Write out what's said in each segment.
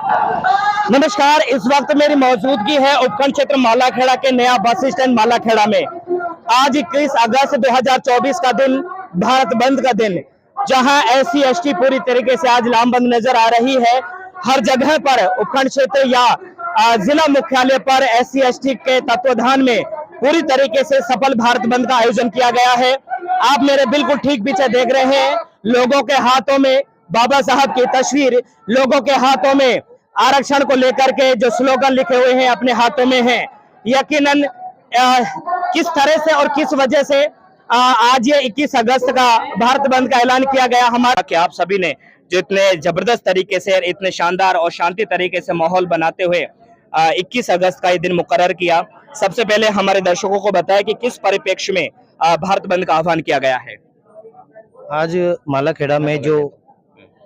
नमस्कार। इस वक्त मेरी मौजूदगी है उपखंड क्षेत्र मालाखेड़ा के नया बस स्टैंड मालाखेड़ा में। आज 21 अगस्त 2024 का दिन भारत बंद का दिन, जहां SC ST पूरी तरीके से आज लामबंद नजर आ रही है। हर जगह पर उपखंड क्षेत्र या जिला मुख्यालय पर SC ST के तत्वाधान में पूरी तरीके से सफल भारत बंद का आयोजन किया गया है। आप मेरे बिल्कुल ठीक पीछे देख रहे हैं, लोगों के हाथों में बाबा साहब की तस्वीर, लोगों के हाथों में आरक्षण को लेकर के जो स्लोगन लिखे हुए हैं अपने हाथों में हैं। यकीनन किस तरह से और किस वजह से आज ये 21 अगस्त का भारत बंद का ऐलान किया गया हमारा, कि आप सभी ने जो इतने जबरदस्त तरीके से, इतने शानदार और शांति तरीके से माहौल बनाते हुए 21 अगस्त का ये दिन मुकर्रर किया। सबसे पहले हमारे दर्शकों को बताया कि किस परिप्रेक्ष्य में भारत बंद का आह्वान किया गया है। आज मालाखेड़ा में जो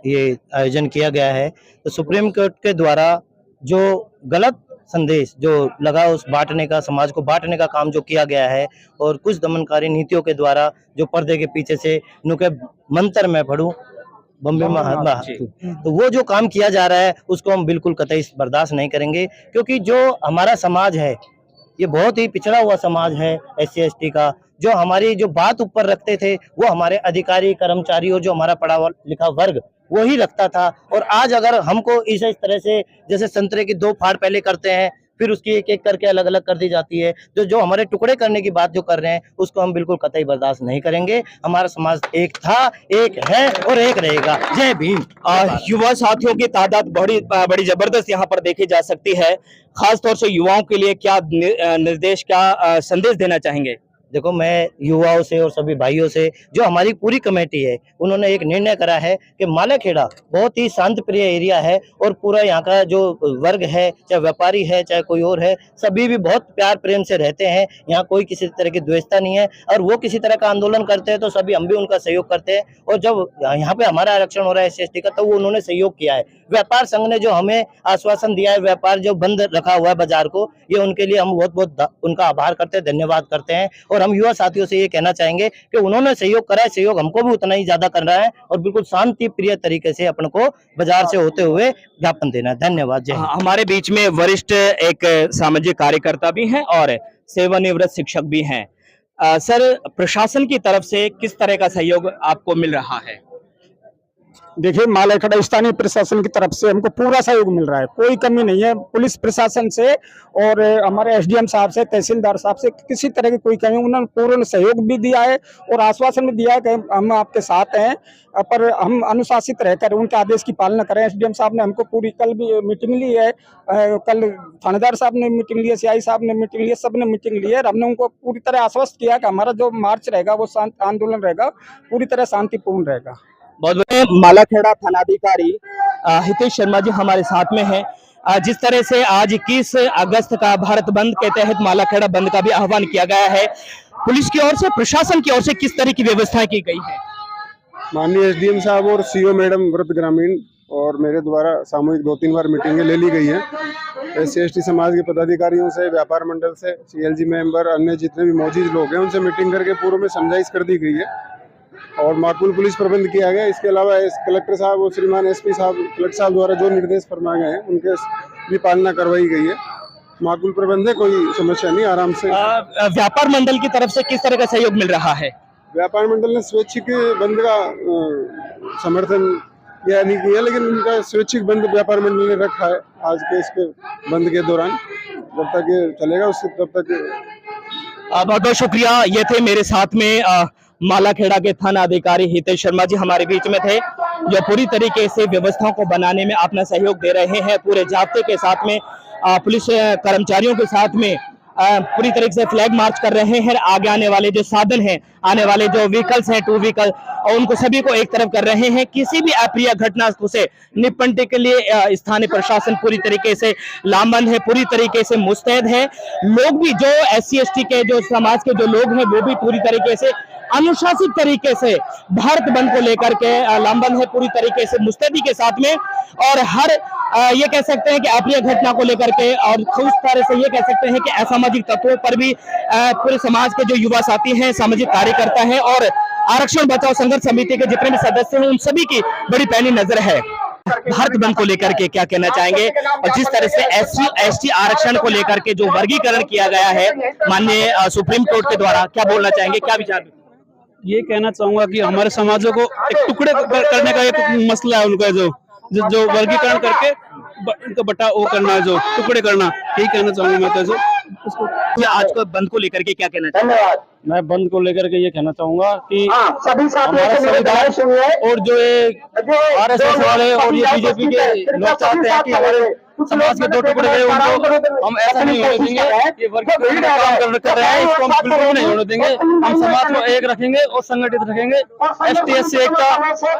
ये आयोजन किया गया है, तो सुप्रीम कोर्ट के द्वारा जो गलत संदेश जो लगा, उस बांटने का, समाज को बांटने का काम जो किया गया है, और कुछ दमनकारी नीतियों के द्वारा जो पर्दे के पीछे से नुके मंत्र में पढ़ूं बम्बे महात्मा, तो वो जो काम किया जा रहा है उसको हम बिल्कुल कतई बर्दाश्त नहीं करेंगे। क्योंकि जो हमारा समाज है ये बहुत ही पिछड़ा हुआ समाज है SC ST का। जो हमारी जो बात ऊपर रखते थे वो हमारे अधिकारी, कर्मचारी और जो हमारा पढ़ा लिखा वर्ग वो ही रखता था। और आज अगर हमको इस तरह से, जैसे संतरे की 2 फाड़ पहले करते हैं, फिर उसकी एक एक करके अलग अलग कर दी जाती है, जो हमारे टुकड़े करने की बात जो कर रहे हैं उसको हम बिल्कुल कतई बर्दाश्त नहीं करेंगे। हमारा समाज एक था, एक है और एक रहेगा। जय भीम। युवा साथियों की तादाद बड़ी जबरदस्त यहाँ पर देखी जा सकती है। खासतौर से युवाओं के लिए क्या निर्देश, क्या संदेश देना चाहेंगे? देखो, मैं युवाओं से और सभी भाइयों से, जो हमारी पूरी कमेटी है, उन्होंने एक निर्णय करा है कि मालाखेड़ा बहुत ही शांत प्रिय एरिया है, और पूरा यहाँ का जो वर्ग है, चाहे व्यापारी है चाहे कोई और है, सभी भी बहुत प्यार प्रेम से रहते हैं। यहाँ कोई किसी तरह की द्वेषता नहीं है, और वो किसी तरह का आंदोलन करते हैं तो सभी हम भी उनका सहयोग करते हैं। और जब यहाँ पे हमारा आरक्षण हो रहा है SC ST का, तो वो उन्होंने सहयोग किया है। व्यापार संघ ने जो हमें आश्वासन दिया है, व्यापार जो बंद रखा हुआ है बाजार को, ये उनके लिए हम बहुत बहुत उनका आभार करते हैं, धन्यवाद करते हैं। और हम युवा साथियों से ये कहना चाहेंगे कि उन्होंने सहयोग करा है, सहयोग हमको भी उतना ही ज्यादा करना है, और बिल्कुल शांति प्रिय तरीके से अपन को बाजार से होते हुए ज्ञापन देना है। धन्यवाद। जय। हमारे बीच में वरिष्ठ एक सामाजिक कार्यकर्ता भी हैं और सेवानिवृत्त शिक्षक भी हैं। सर, प्रशासन की तरफ से किस तरह का सहयोग आपको मिल रहा है? देखिए, मालाखेड़ा स्थानीय प्रशासन की तरफ से हमको पूरा सहयोग मिल रहा है, कोई कमी नहीं है। पुलिस प्रशासन से और हमारे SDM साहब से, तहसीलदार साहब से किसी तरह की कोई कमी, उन्होंने पूर्ण सहयोग भी दिया है और आश्वासन भी दिया है कि हम आपके साथ हैं, पर हम अनुशासित रहकर उनके आदेश की पालना करें। SDM साहब ने हमको पूरी, कल भी मीटिंग ली है, कल थानेदार साहब ने मीटिंग ली है, CI साहब ने मीटिंग ली है, सब ने मीटिंग ली है। हमने उनको पूरी तरह आश्वस्त किया कि हमारा जो मार्च रहेगा वो शांत आंदोलन रहेगा, पूरी तरह शांतिपूर्ण रहेगा। बहुत मालाखेड़ा थानाधिकारी हितेश शर्मा जी हमारे साथ में हैं। जिस तरह से आज 21 अगस्त का भारत बंद के तहत मालाखेड़ा बंद का भी आह्वान किया गया है, पुलिस की ओर से, प्रशासन की ओर से किस तरह की व्यवस्थाएं की गई है? माननीय SDM साहब और CO मैडम व्रत ग्रामीण और मेरे द्वारा सामूहिक 2-3 बार मीटिंगें ले ली गई है। SC ST समाज के पदाधिकारियों से, व्यापार मंडल से, CLG मेंबर, अन्य जितने भी मौजूद लोग हैं उनसे मीटिंग करके पूर्व में समझाइश कर दी गई है और माकूल पुलिस प्रबंध किया गया। इसके अलावा कलेक्टर साहब और श्रीमान SP साहब, कलेक्टर साहब द्वारा जो निर्देश फरमाए गए हैं उनके भी पालना करवाई गई है। माकूल प्रबंध है, कोई समस्या नहीं, आराम से। व्यापार मंडल की तरफ से किस तरह का सहयोग मिल रहा है? व्यापार मंडल ने स्वैच्छिक बंद का समर्थन किया नहीं किया, लेकिन उनका स्वैच्छिक बंद व्यापार मंडल ने रखा है आज के इसके बंद के दौरान, जब तक ये चलेगा उससे तब तक। बहुत बहुत शुक्रिया। ये थे मेरे साथ में मालाखेड़ा के थाना अधिकारी हितेश शर्मा जी हमारे बीच में थे, जो पूरी तरीके से व्यवस्थाओं को बनाने में अपना सहयोग दे रहे हैं। पूरे जाब्ते के साथ में, पुलिस कर्मचारियों के साथ में पूरी तरीके से फ्लैग मार्च कर रहे हैं। आगे आने वाले जो साधन हैं, आने वाले जो व्हीकल्स हैं, 2 व्हीकल, और उनको सभी को एक तरफ कर रहे हैं। किसी भी अप्रिय घटना से निपटने के लिए स्थानीय प्रशासन पूरी तरीके से लामबंद है, पूरी तरीके से मुस्तैद है। लोग भी, जो SC ST के, जो समाज के जो लोग हैं, वो भी पूरी तरीके से अनुशासित तरीके से भारत बंद को लेकर के लामबंद है, पूरी तरीके से मुस्तैदी के साथ में। और हर ये कह सकते हैं कि अप्रिय घटना को लेकर के, और उस तरह से ये कह सकते हैं कि असामाजिक तत्वों पर भी पूरे समाज के जो युवा साथी हैं, सामाजिक कार्यकर्ता हैं और आरक्षण बचाओ संघर्ष समिति के जितने भी सदस्य हैं, उन सभी की बड़ी पैनी नजर है। भारत बंद को लेकर के क्या कहना चाहेंगे, और जिस तरह से SC ST आरक्षण को लेकर के जो वर्गीकरण किया गया है माननीय सुप्रीम कोर्ट के द्वारा, क्या बोलना चाहेंगे, क्या विचार? ये कहना चाहूंगा कि हमारे समाजों को एक टुकड़े करने का एक मसला है उनका, जो वर्गीकरण करके इनका बटा वो करना है, जो टुकड़े करना, यही कहना चाहूंगा मैं तो। आज को बंद को लेकर के क्या कहना चाहेंगे? मैं बंद को लेकर के ये कहना चाहूंगा कि हमारा संविधान और जो RSS वाले और ये बीजेपी के लोग चाहते हैं कि हमारे समाज के दो टुकड़े गए, उनको हम ऐसा नहीं होने देंगे। ये वर्गीकरण का काम कर रहे हैं, इसको हम बिल्कुल भी नहीं होने देंगे। हम समाज को एक रखेंगे और संगठित रखेंगे। ST SC एकता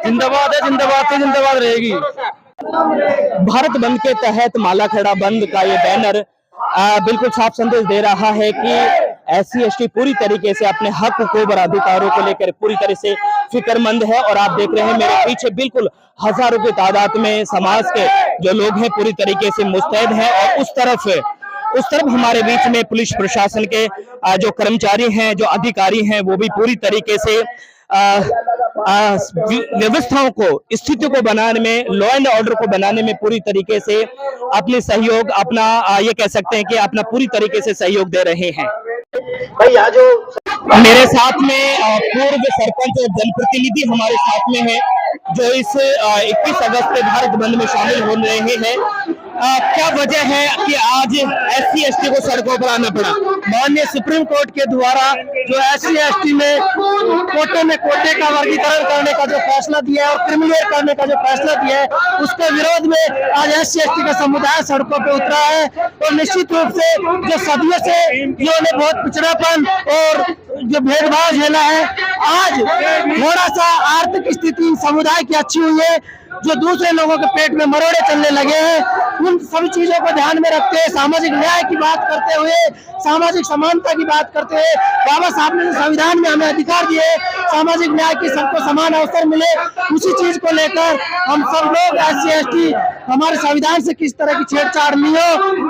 जिंदाबाद है, जिंदाबाद से जिंदाबाद रहेगी। भारत बंद के तहत मालाखेड़ा बंद का ये बैनर बिल्कुल साफ संदेश दे रहा है कि SC ST पूरी तरीके से अपने हक को और अधिकारों को लेकर पूरी तरह से फिक्रमंद है। और आप देख रहे हैं मेरे पीछे बिल्कुल हजारों की तादाद में समाज के जो लोग हैं पूरी तरीके से मुस्तैद हैं, और उस तरफ हमारे बीच में पुलिस प्रशासन के जो कर्मचारी हैं, जो अधिकारी हैं, वो भी पूरी तरीके से व्यवस्थाओं को, स्थिति को बनाने में, लॉ एंड ऑर्डर को बनाने में पूरी तरीके से अपने सहयोग, अपना ये कह सकते हैं कि अपना पूरी तरीके से सहयोग दे रहे हैं। मेरे साथ में पूर्व सरपंच और जनप्रतिनिधि हमारे साथ में है, जो इस 21 अगस्त के भारत बंद में शामिल हो रहे हैं। क्या वजह है कि आज SC ST को सड़कों पर आना पड़ा? माननीय सुप्रीम कोर्ट के द्वारा जो SC ST में कोटे का वर्गीकरण करने का जो फैसला दिया है और क्रिमिनल करने का जो फैसला दिया है, उसके विरोध में आज SC ST का समुदाय सड़कों पे उतरा है। और निश्चित रूप से जो सदियों से जिन्होंने बहुत पिछड़ापन और जो भेदभाव झेला है, आज थोड़ा सा आर्थिक स्थिति समुदाय की अच्छी हुई है, जो दूसरे लोगों के पेट में मरोड़े चलने लगे हैं, उन सभी चीजों को ध्यान में रखते हुए, सामाजिक न्याय की बात करते हुए, सामाजिक समानता की बात करते हुए, बाबा साहब ने संविधान में हमें अधिकार दिए सामाजिक न्याय की, सबको समान अवसर मिले, उसी चीज को लेकर हम सब लोग SC ST हमारे संविधान से किस तरह की छेड़छाड़ नहीं हो,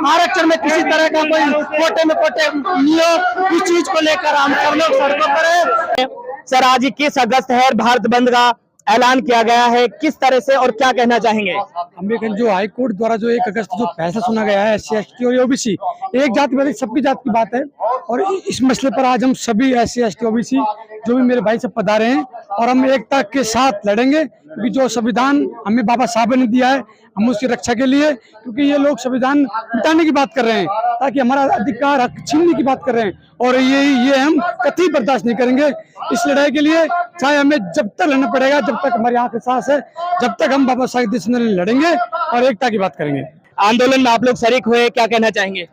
आरक्षण में किसी तरह का कोई कोटे में कोटे नहीं हो, इस चीज को लेकर हम सब लोग सड़कों पर हैं। सर, आज 21 अगस्त है, भारत बंद का ऐलान किया गया है, किस तरह से और क्या कहना चाहेंगे? अम्बेडकर जो हाई कोर्ट द्वारा जो 1 अगस्त जो फैसला सुना गया है SC ST और OBC, एक जाति वाली सबकी जात की बात है, और इस मसले पर आज हम सभी SC ST OBC जो भी मेरे भाई सब पधारे हैं, और हम एकता के साथ लड़ेंगे, क्योंकि जो संविधान हमें बाबा साहब ने दिया है, हम उसकी रक्षा के लिए, क्योंकि ये लोग संविधान मिटाने की बात कर रहे हैं, ताकि हमारा अधिकार हक छीनने की बात कर रहे हैं, और ये हम कतई बर्दाश्त नहीं करेंगे। इस लड़ाई के लिए चाहे हमें जब तक लड़ना पड़ेगा, जब तक हमारी आंख सांस है, जब तक हम बाबा साहब देश में लड़ेंगे और एकता की बात करेंगे। आंदोलन में आप लोग शरीक हुए, क्या कहना चाहेंगे?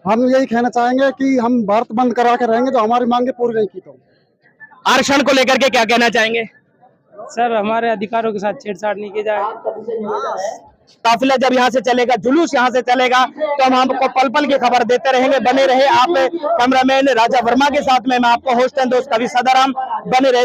हम यही कहना चाहेंगे कि हम भारत बंद करा के रहेंगे, जो हमारी मांगे पूरी नहीं की। तो आरक्षण को लेकर के क्या कहना चाहेंगे? सर, हमारे अधिकारों के साथ छेड़छाड़ नहीं की जाए। काफिला जब यहाँ से चलेगा, जुलूस यहाँ से चलेगा, तो हम आपको पल पल की खबर देते रहेंगे। बने रहे आप कैमरामैन राजा वर्मा के साथ में, मैं आपको होस्ट एंड दोस्त कवि सदाराम, बने रहे।